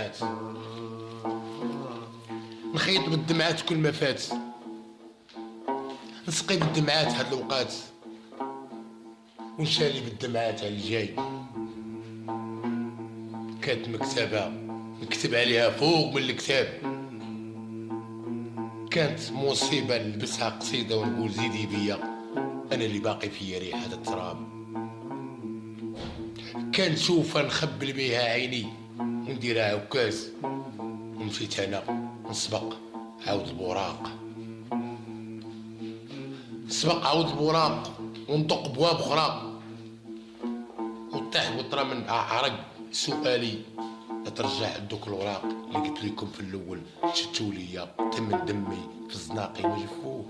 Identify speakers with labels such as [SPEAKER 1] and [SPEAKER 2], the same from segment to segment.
[SPEAKER 1] بالدمعات، نخيط بالدمعات كل ما فات، نسقي بالدمعات هاد الوقات، ونشالي بالدمعات على الجاي. كانت مكتبة نكتب عليها فوق من الكتاب، كانت مصيبة نلبسها قصيدة ونقول زيدي بيا أنا اللي باقي فيا ريحة التراب. كان شوفة نخبل بيها عيني ونديرها عكاز، ومشيت أنا نسبق عاود البراق، سبق عاود البراق ونطق بواب أخرى، وطيح وطرى من عرق سؤالي. ترجع دوك الوراق اللي قلت لكم في الاول شتوا ليا تم دمي في الزناقي وجفوه.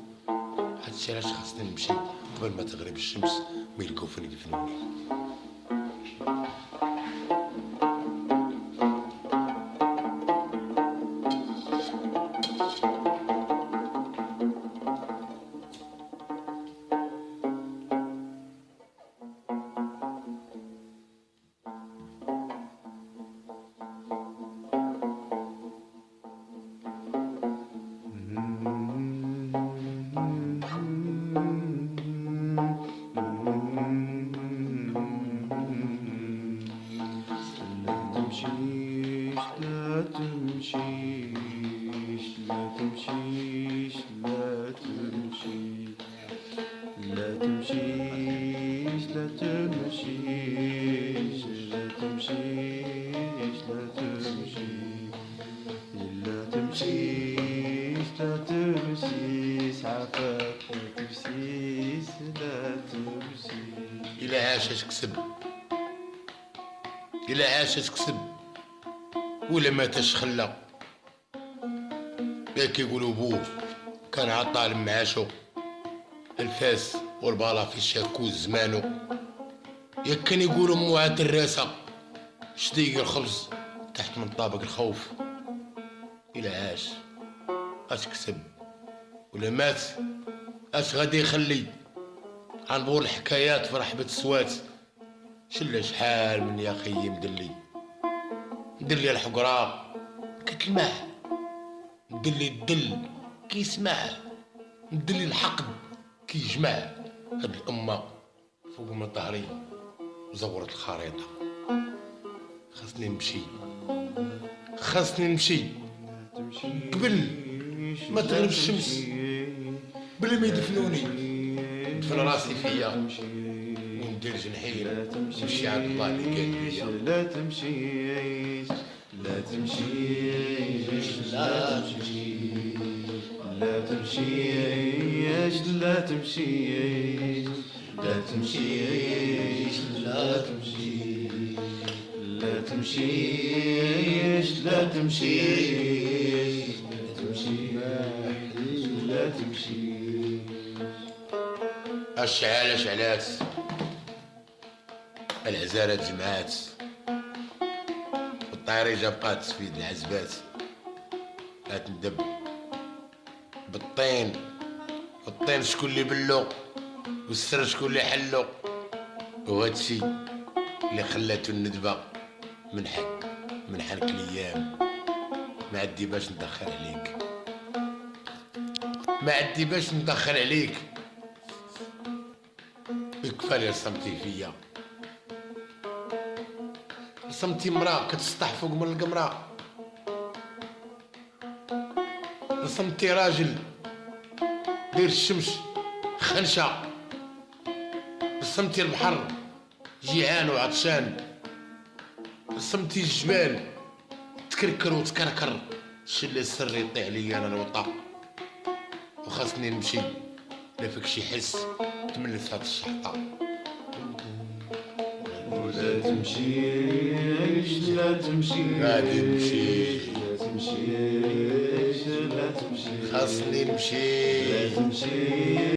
[SPEAKER 1] هادشي علاش خاصني نمشي قبل ما تغرب الشمس ويلقاو فين يدفنوني.
[SPEAKER 2] لا تمشيش لا تمشيش لا تمشيش لا تمشيش لا تمشيش لا تمشيش لا تمشيش لا تمشيش لا تمشيش عفاك لا تمشيش لا تمشيش.
[SPEAKER 1] إلا عاشت كسب، إلا عاشت كسب، ولا ما تشخلى. يا كيقولوا بوه كان عطال معاشو الفاس والبالا في الشاكوز زمانو. يا كان يقولوا موها الراسة شديق الخبز تحت من طابق الخوف. إلا عاش اش كسب ولا مات اش غادي يخلي عن بور الحكايات في رحبة السوات. شلا شحال من يا خيي مدلي الحقرة كتلمع، مدلي الدل كيسمع، مدلي الحقد كيجمع. هاد الأمة فوق من ظهري زورت الخريطة. خاصني نمشي، خاصني نمشي قبل ما تغرب الشمس، بلا ما يدفنوني ندفن راسي فيا وندير جنحين نمشي عند الله اللي قال لي.
[SPEAKER 2] لا تمشيش لا تمشيش لا تمشيش لا تمشيش لا تمشيش لا تمشيش لا تمشيش لا تمشيش لا تمشيش لا تمشيش.
[SPEAKER 1] الشعالة شعلات، العزالة جمعات، والطيريجة بقات تسفيد العزبات. لا تندب بالطين، والطين شكون اللي بلو والسر شكون اللي حلو. وهادشي اللي خلاتو الندبة من حنك الايام. ما عندي باش ندخل عليك، ما عندي باش ندخل عليك، يكفى لي رسمتي فيا. رسمتي مرا كتسطح فوق من القمرة، رسمتي راجل داير الشمس خنشة، رسمتي البحر جيعان وعطشان، رسمتي الجبال تكركر وتكركر. شلا السر يطيع ليا انا الوطا، وخاصني نمشي لا فيك شي حس تملس هاد الشحطة.
[SPEAKER 2] لا تمشيش لا تمشيش
[SPEAKER 1] غادي نمشي،
[SPEAKER 2] لا تمشيش لا تمشيش
[SPEAKER 1] خاصني نمشي،
[SPEAKER 2] لا تمشيش